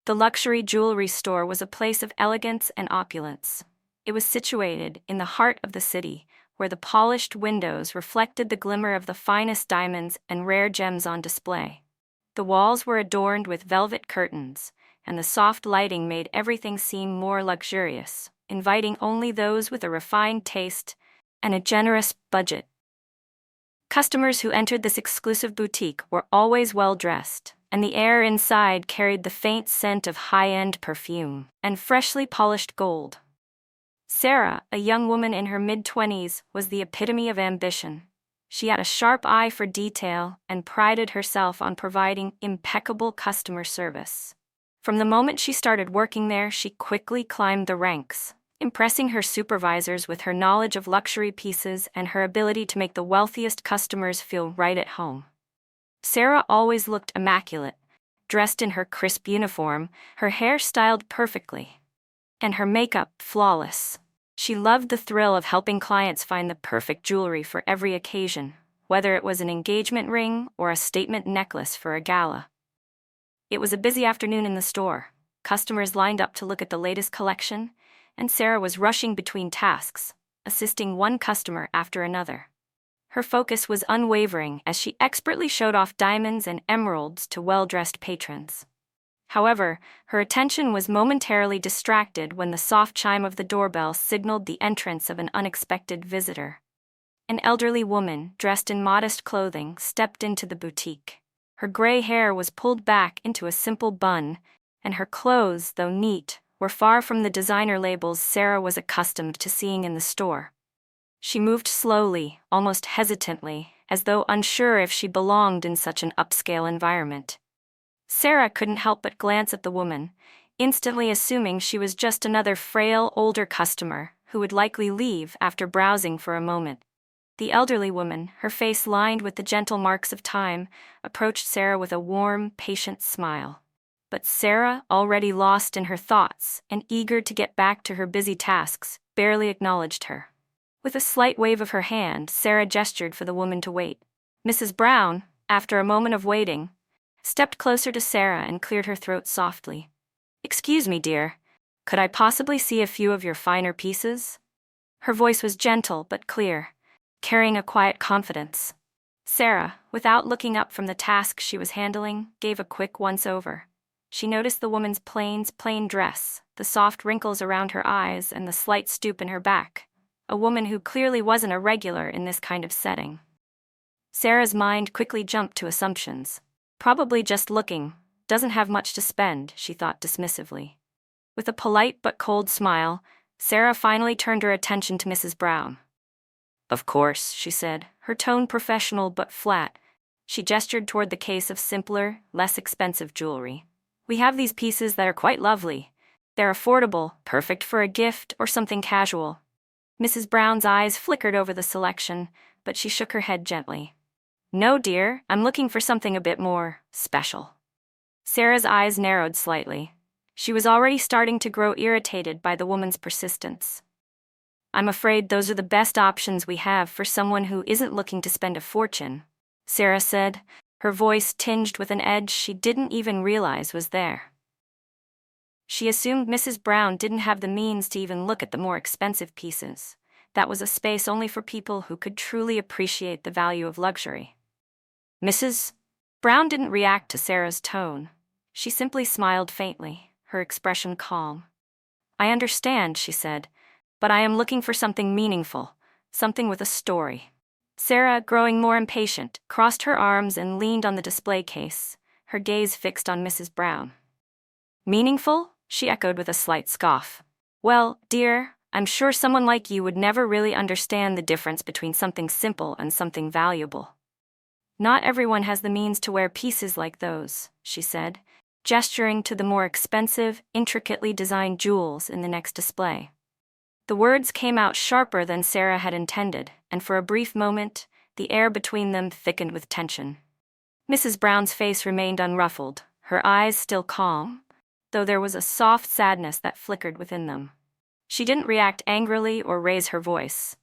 The luxury jewelry store was a place of elegance and opulence. It was situated in the heart of the city, where the polished windows reflected the glimmer of the finest diamonds and rare gems on display. The walls were adorned with velvet curtains, and the soft lighting made everything seem more luxurious, inviting only those with a refined taste and a generous budget. Customers who entered this exclusive boutique were always well-dressed, and the air inside carried the faint scent of high-end perfume and freshly polished gold. Sarah, a young woman in her mid-20s, was the epitome of ambition. She had a sharp eye for detail and prided herself on providing impeccable customer service. From the moment she started working there, she quickly climbed the ranks, impressing her supervisors with her knowledge of luxury pieces and her ability to make the wealthiest customers feel right at home. Sarah always looked immaculate, dressed in her crisp uniform, her hair styled perfectly, and her makeup flawless. She loved the thrill of helping clients find the perfect jewelry for every occasion, whether it was an engagement ring or a statement necklace for a gala. It was a busy afternoon in the store. Customers lined up to look at the latest collection, and Sarah was rushing between tasks, assisting one customer after another. Her focus was unwavering as she expertly showed off diamonds and emeralds to well-dressed patrons. However, her attention was momentarily distracted when the soft chime of the doorbell signaled the entrance of an unexpected visitor. An elderly woman, dressed in modest clothing, stepped into the boutique. Her gray hair was pulled back into a simple bun, and her clothes, though neat, were far from the designer labels Sarah was accustomed to seeing in the store. She moved slowly, almost hesitantly, as though unsure if she belonged in such an upscale environment. Sarah couldn't help but glance at the woman, instantly assuming she was just another frail, older customer who would likely leave after browsing for a moment. The elderly woman, her face lined with the gentle marks of time, approached Sarah with a warm, patient smile. But Sarah, already lost in her thoughts and eager to get back to her busy tasks, barely acknowledged her. With a slight wave of her hand, Sarah gestured for the woman to wait. Mrs. Brown, after a moment of waiting, stepped closer to Sarah and cleared her throat softly. "Excuse me, dear. Could I possibly see a few of your finer pieces?" Her voice was gentle but clear, carrying a quiet confidence. Sarah, without looking up from the task she was handling, gave a quick once-over. She noticed the woman's plain dress, the soft wrinkles around her eyes, and the slight stoop in her back. A woman who clearly wasn't a regular in this kind of setting. Sarah's mind quickly jumped to assumptions. Probably just looking, doesn't have much to spend, she thought dismissively. With a polite but cold smile, Sarah finally turned her attention to Mrs. Brown. "Of course," she said, her tone professional but flat. She gestured toward the case of simpler, less expensive jewelry. "We have these pieces that are quite lovely. They're affordable, perfect for a gift or something casual." Mrs. Brown's eyes flickered over the selection, but she shook her head gently. "No, dear, I'm looking for something a bit more special." Sarah's eyes narrowed slightly. She was already starting to grow irritated by the woman's persistence. "I'm afraid those are the best options we have for someone who isn't looking to spend a fortune," Sarah said, her voice tinged with an edge she didn't even realize was there. She assumed Mrs. Brown didn't have the means to even look at the more expensive pieces. That was a space only for people who could truly appreciate the value of luxury. Mrs. Brown didn't react to Sarah's tone. She simply smiled faintly, her expression calm. "I understand," she said, "but I am looking for something meaningful, something with a story." Sarah, growing more impatient, crossed her arms and leaned on the display case, her gaze fixed on Mrs. Brown. "Meaningful?" she echoed with a slight scoff. "Well, dear, I'm sure someone like you would never really understand the difference between something simple and something valuable. Not everyone has the means to wear pieces like those," she said, gesturing to the more expensive, intricately designed jewels in the next display. The words came out sharper than Sarah had intended, and for a brief moment, the air between them thickened with tension. Mrs. Brown's face remained unruffled, her eyes still calm, though there was a soft sadness that flickered within them. She didn't react angrily or raise her voice.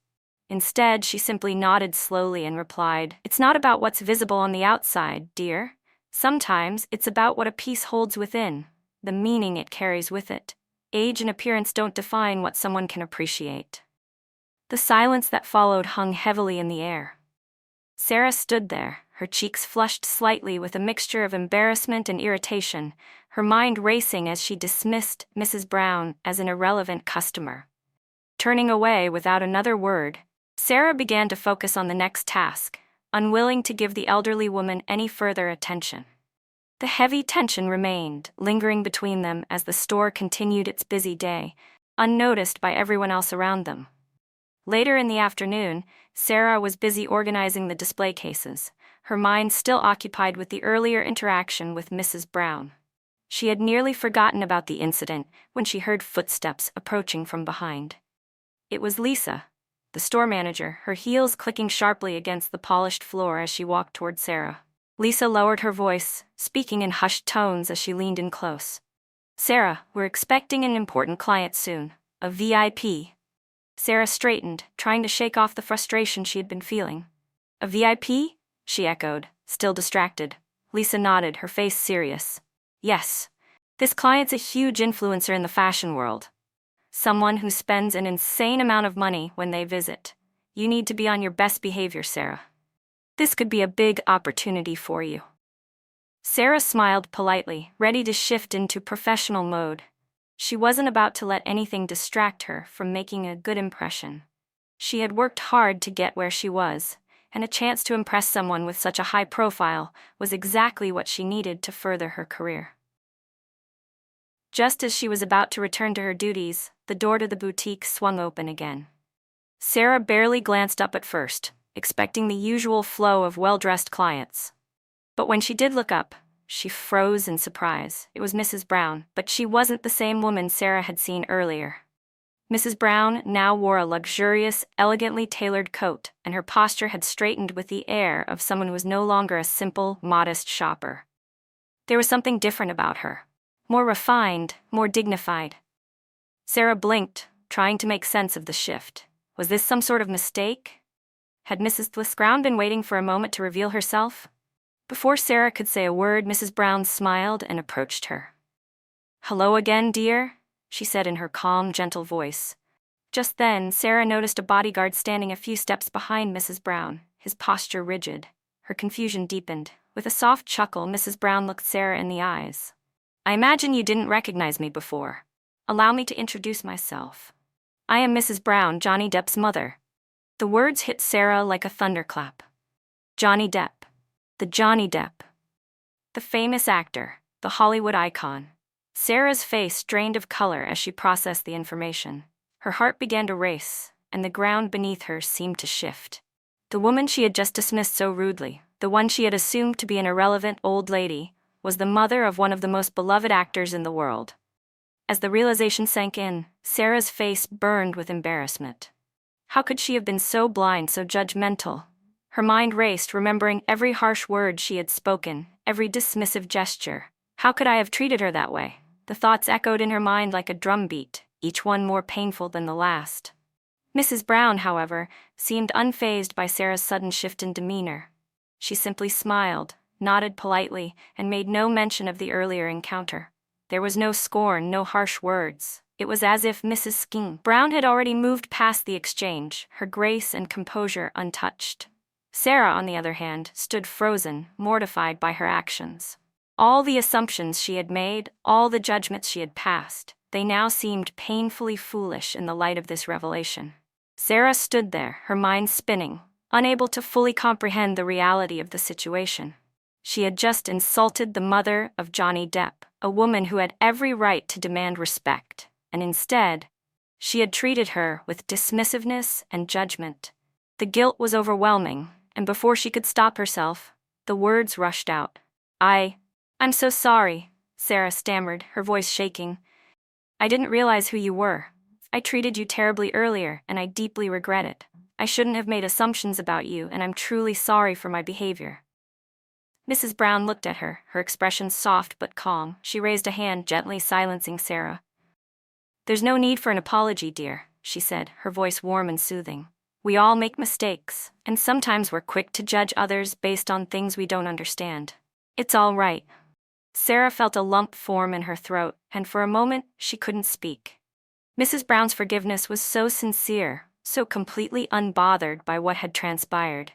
Instead, she simply nodded slowly and replied, "It's not about what's visible on the outside, dear. Sometimes it's about what a piece holds within. the meaning it carries with it. Age and appearance don't define what someone can appreciate. The silence that followed hung heavily in the air. Sarah stood there, her cheeks flushed slightly with a mixture of embarrassment and irritation, her mind racing as she dismissed Mrs. Brown as an irrelevant customer. Turning away without another word, Sarah began to focus on the next task, unwilling to give the elderly woman any further attention. The heavy tension remained, lingering between them as the store continued its busy day, unnoticed by everyone else around them. Later in the afternoon, Sarah was busy organizing the display cases, her mind still occupied with the earlier interaction with Mrs. Brown. She had nearly forgotten about the incident when she heard footsteps approaching from behind. It was Lisa, the store manager, her heels clicking sharply against the polished floor as she walked toward Sarah. Lisa lowered her voice, speaking in hushed tones as she leaned in close. "Sarah, we're expecting an important client soon, a VIP." Sarah straightened, trying to shake off the frustration she had been feeling. "A VIP?" she echoed, still distracted. Lisa nodded, her face serious. "Yes. This client's a huge influencer in the fashion world. Someone who spends an insane amount of money when they visit. You need to be on your best behavior, Sarah. This could be a big opportunity for you." Sarah smiled politely, ready to shift into professional mode. She wasn't about to let anything distract her from making a good impression. She had worked hard to get where she was, and a chance to impress someone with such a high profile was exactly what she needed to further her career. Just as she was about to return to her duties, the door to the boutique swung open again. Sarah barely glanced up at first, expecting the usual flow of well-dressed clients. But when she did look up, she froze in surprise. It was Mrs. Brown, but she wasn't the same woman Sarah had seen earlier. Mrs. Brown now wore a luxurious, elegantly tailored coat, and her posture had straightened with the air of someone who was no longer a simple, modest shopper. There was something different about her. More refined, more dignified. Sarah blinked, trying to make sense of the shift. Was this some sort of mistake? Had Mrs. Brown been waiting for a moment to reveal herself? Before Sarah could say a word, Mrs. Brown smiled and approached her. "Hello again, dear," she said in her calm, gentle voice. Just then, Sarah noticed a bodyguard standing a few steps behind Mrs. Brown, his posture rigid. Her confusion deepened. With a soft chuckle, Mrs. Brown looked Sarah in the eyes. "I imagine you didn't recognize me before. Allow me to introduce myself. I am Mrs. Brown, Johnny Depp's mother." The words hit Sarah like a thunderclap. Johnny Depp. The Johnny Depp. The famous actor, the Hollywood icon. Sarah's face drained of color as she processed the information. Her heart began to race, and the ground beneath her seemed to shift. The woman she had just dismissed so rudely, the one she had assumed to be an irrelevant old lady, was the mother of one of the most beloved actors in the world. As the realization sank in, Sarah's face burned with embarrassment. How could she have been so blind, so judgmental? Her mind raced, remembering every harsh word she had spoken, every dismissive gesture. How could I have treated her that way? The thoughts echoed in her mind like a drumbeat, each one more painful than the last. Mrs. Brown, however, seemed unfazed by Sarah's sudden shift in demeanor. She simply smiled, nodded politely, and made no mention of the earlier encounter. There was no scorn, no harsh words. It was as if Mrs. Brown had already moved past the exchange, her grace and composure untouched. Sarah, on the other hand, stood frozen, mortified by her actions. All the assumptions she had made, all the judgments she had passed, they now seemed painfully foolish in the light of this revelation. Sarah stood there, her mind spinning, unable to fully comprehend the reality of the situation. She had just insulted the mother of Johnny Depp, a woman who had every right to demand respect, and instead, she had treated her with dismissiveness and judgment. The guilt was overwhelming, and before she could stop herself, the words rushed out. I'm so sorry," Sarah stammered, her voice shaking. "I didn't realize who you were. I treated you terribly earlier, and I deeply regret it. I shouldn't have made assumptions about you, and I'm truly sorry for my behavior." Mrs. Brown looked at her, her expression soft but calm. She raised a hand, gently silencing Sarah. "There's no need for an apology, dear," she said, her voice warm and soothing. "We all make mistakes, and sometimes we're quick to judge others based on things we don't understand. It's all right." Sarah felt a lump form in her throat, and for a moment, she couldn't speak. Mrs. Brown's forgiveness was so sincere, so completely unbothered by what had transpired.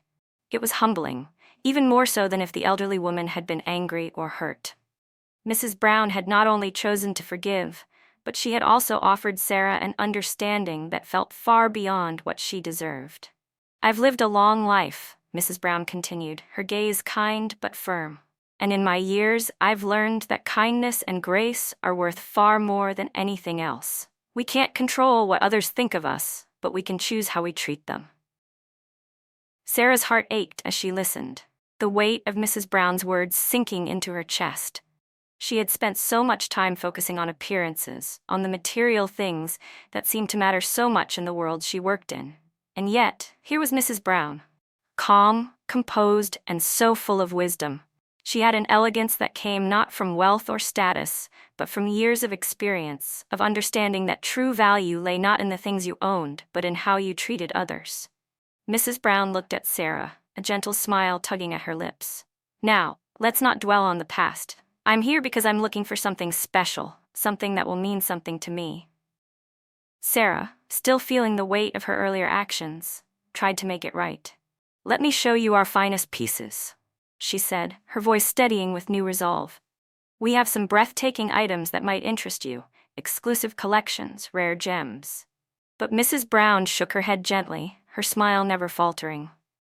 It was humbling, even more so than if the elderly woman had been angry or hurt. Mrs. Brown had not only chosen to forgive, but she had also offered Sarah an understanding that felt far beyond what she deserved. "I've lived a long life," Mrs. Brown continued, her gaze kind but firm. "And in my years, I've learned that kindness and grace are worth far more than anything else. We can't control what others think of us, but we can choose how we treat them." Sarah's heart ached as she listened, the weight of Mrs. Brown's words sinking into her chest. She had spent so much time focusing on appearances, on the material things that seemed to matter so much in the world she worked in. And yet, here was Mrs. Brown, calm, composed, and so full of wisdom. She had an elegance that came not from wealth or status, but from years of experience, of understanding that true value lay not in the things you owned, but in how you treated others. Mrs. Brown looked at Sarah, a gentle smile tugging at her lips. "Now, let's not dwell on the past. I'm here because I'm looking for something special, something that will mean something to me." Sarah, still feeling the weight of her earlier actions, tried to make it right. "Let me show you our finest pieces," she said, her voice steadying with new resolve. "We have some breathtaking items that might interest you, exclusive collections, rare gems." But Mrs. Brown shook her head gently, her smile never faltering.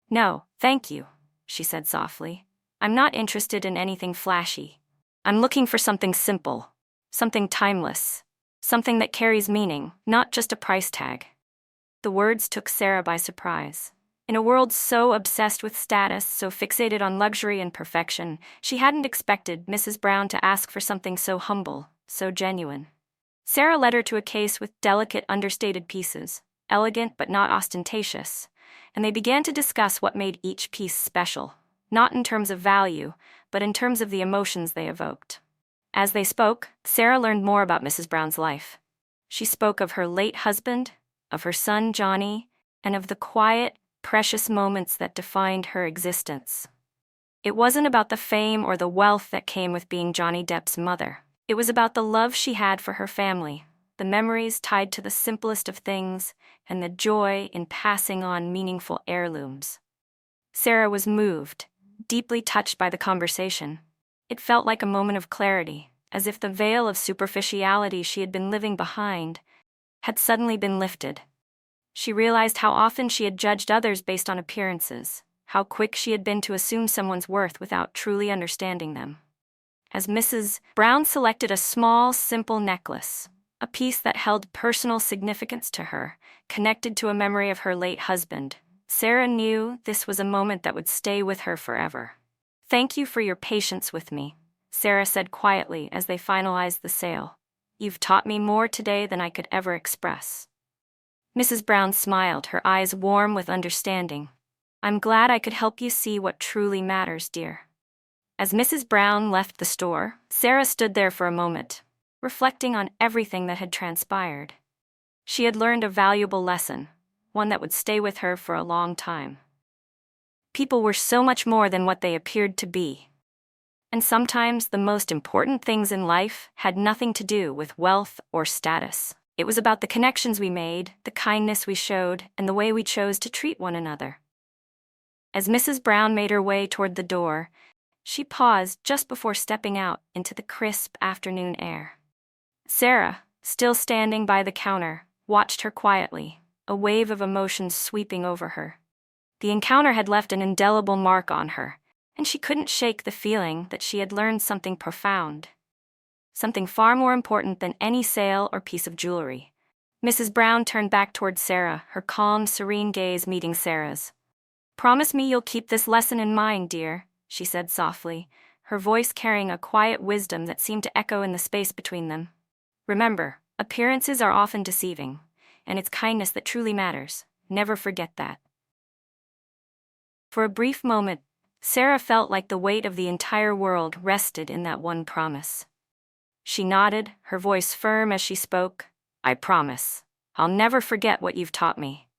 "No, thank you," she said softly. "I'm not interested in anything flashy. I'm looking for something simple, something timeless, something that carries meaning, not just a price tag." The words took Sarah by surprise. In a world so obsessed with status, so fixated on luxury and perfection, she hadn't expected Mrs. Brown to ask for something so humble, so genuine. Sarah led her to a case with delicate, understated pieces, elegant but not ostentatious, and they began to discuss what made each piece special, not in terms of value, but in terms of the emotions they evoked. As they spoke, Sarah learned more about Mrs. Brown's life. She spoke of her late husband, of her son Johnny, and of the quiet, precious moments that defined her existence. It wasn't about the fame or the wealth that came with being Johnny Depp's mother. It was about the love she had for her family, the memories tied to the simplest of things, and the joy in passing on meaningful heirlooms. Sarah was moved, deeply touched by the conversation. It felt like a moment of clarity, as if the veil of superficiality she had been living behind had suddenly been lifted. She realized how often she had judged others based on appearances, how quick she had been to assume someone's worth without truly understanding them. As Mrs. Brown selected a small, simple necklace, a piece that held personal significance to her, connected to a memory of her late husband, Sarah knew this was a moment that would stay with her forever. "Thank you for your patience with me," Sarah said quietly as they finalized the sale. "You've taught me more today than I could ever express." Mrs. Brown smiled, her eyes warm with understanding. "I'm glad I could help you see what truly matters, dear." As Mrs. Brown left the store, Sarah stood there for a moment, reflecting on everything that had transpired. She had learned a valuable lesson, one that would stay with her for a long time. People were so much more than what they appeared to be. And sometimes the most important things in life had nothing to do with wealth or status. It was about the connections we made, the kindness we showed, and the way we chose to treat one another. As Mrs. Brown made her way toward the door, she paused just before stepping out into the crisp afternoon air. Sarah, still standing by the counter, watched her quietly, a wave of emotions sweeping over her. The encounter had left an indelible mark on her, and she couldn't shake the feeling that she had learned something profound. Something far more important than any sale or piece of jewelry. Mrs. Brown turned back toward Sarah, her calm, serene gaze meeting Sarah's. "Promise me you'll keep this lesson in mind, dear," she said softly, her voice carrying a quiet wisdom that seemed to echo in the space between them. "Remember, appearances are often deceiving, and it's kindness that truly matters. Never forget that." For a brief moment, Sarah felt like the weight of the entire world rested in that one promise. She nodded, her voice firm as she spoke. "I promise. I'll never forget what you've taught me."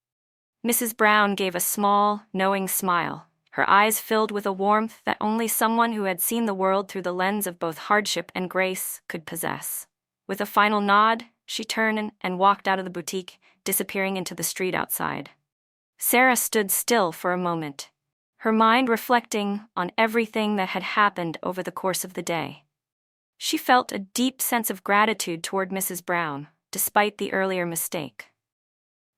Mrs. Brown gave a small, knowing smile, her eyes filled with a warmth that only someone who had seen the world through the lens of both hardship and grace could possess. With a final nod, she turned and walked out of the boutique, disappearing into the street outside. Sarah stood still for a moment, her mind reflecting on everything that had happened over the course of the day. She felt a deep sense of gratitude toward Mrs. Brown, despite the earlier mistake.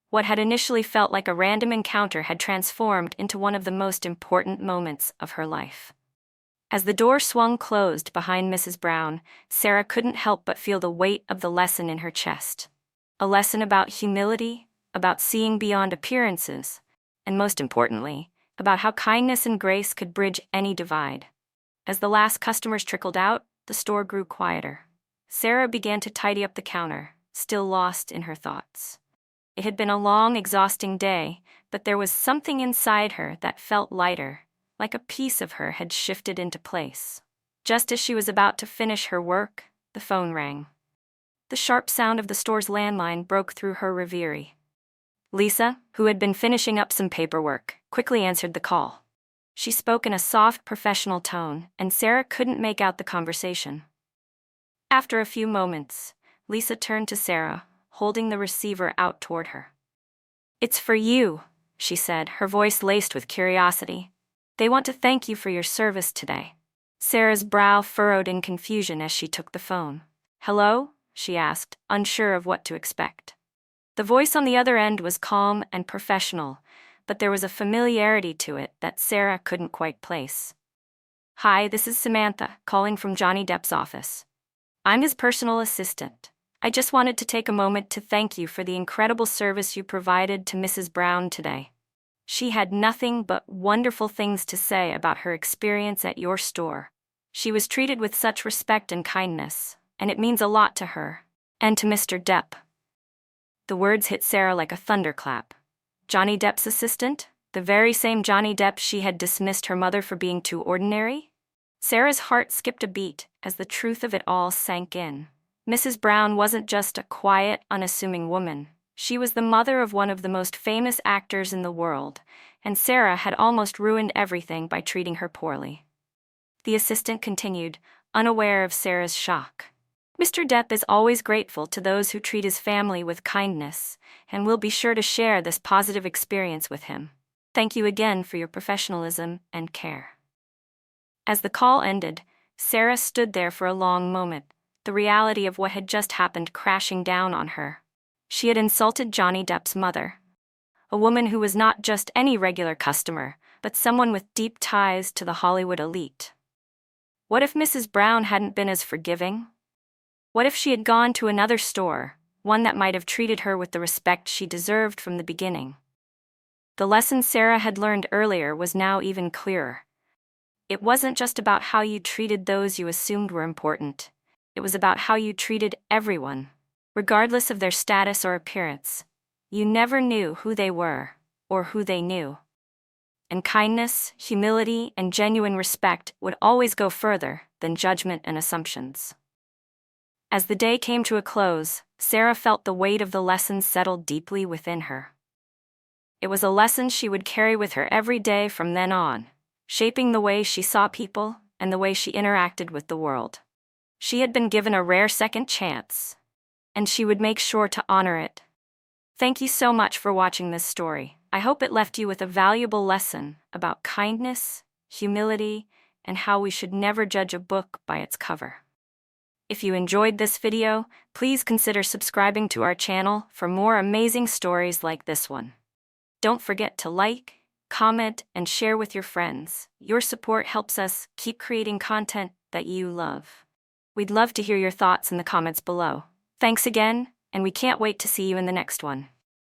What had initially felt like a random encounter had transformed into one of the most important moments of her life. As the door swung closed behind Mrs. Brown, Sarah couldn't help but feel the weight of the lesson in her chest. A lesson about humility, about seeing beyond appearances, and most importantly, about how kindness and grace could bridge any divide. As the last customers trickled out, the store grew quieter. Sarah began to tidy up the counter, still lost in her thoughts. It had been a long, exhausting day, but there was something inside her that felt lighter, like a piece of her had shifted into place. Just as she was about to finish her work, the phone rang. The sharp sound of the store's landline broke through her reverie. Lisa, who had been finishing up some paperwork, quickly answered the call. She spoke in a soft, professional tone, and Sarah couldn't make out the conversation. After a few moments, Lisa turned to Sarah, holding the receiver out toward her. "It's for you," she said, her voice laced with curiosity. "They want to thank you for your service today." Sarah's brow furrowed in confusion as she took the phone. "Hello?" she asked, unsure of what to expect. The voice on the other end was calm and professional, but there was a familiarity to it that Sarah couldn't quite place. "Hi, this is Samantha, calling from Johnny Depp's office. I'm his personal assistant. I just wanted to take a moment to thank you for the incredible service you provided to Mrs. Brown today. She had nothing but wonderful things to say about her experience at your store. She was treated with such respect and kindness, and it means a lot to her, and to Mr. Depp." The words hit Sarah like a thunderclap. Johnny Depp's assistant? The very same Johnny Depp she had dismissed her mother for being too ordinary? Sarah's heart skipped a beat as the truth of it all sank in. Mrs. Brown wasn't just a quiet, unassuming woman. She was the mother of one of the most famous actors in the world, and Sarah had almost ruined everything by treating her poorly. The assistant continued, unaware of Sarah's shock. "Mr. Depp is always grateful to those who treat his family with kindness, and will be sure to share this positive experience with him. Thank you again for your professionalism and care." As the call ended, Sarah stood there for a long moment, the reality of what had just happened crashing down on her. She had insulted Johnny Depp's mother, a woman who was not just any regular customer, but someone with deep ties to the Hollywood elite. What if Mrs. Brown hadn't been as forgiving? What if she had gone to another store, one that might have treated her with the respect she deserved from the beginning? The lesson Sarah had learned earlier was now even clearer. It wasn't just about how you treated those you assumed were important. It was about how you treated everyone, regardless of their status or appearance. You never knew who they were, or who they knew. And kindness, humility, and genuine respect would always go further than judgment and assumptions. As the day came to a close, Sarah felt the weight of the lesson settle deeply within her. It was a lesson she would carry with her every day from then on, shaping the way she saw people and the way she interacted with the world. She had been given a rare second chance, and she would make sure to honor it. Thank you so much for watching this story. I hope it left you with a valuable lesson about kindness, humility, and how we should never judge a book by its cover. If you enjoyed this video, please consider subscribing to our channel for more amazing stories like this one. Don't forget to like, comment, and share with your friends. Your support helps us keep creating content that you love. We'd love to hear your thoughts in the comments below. Thanks again, and we can't wait to see you in the next one.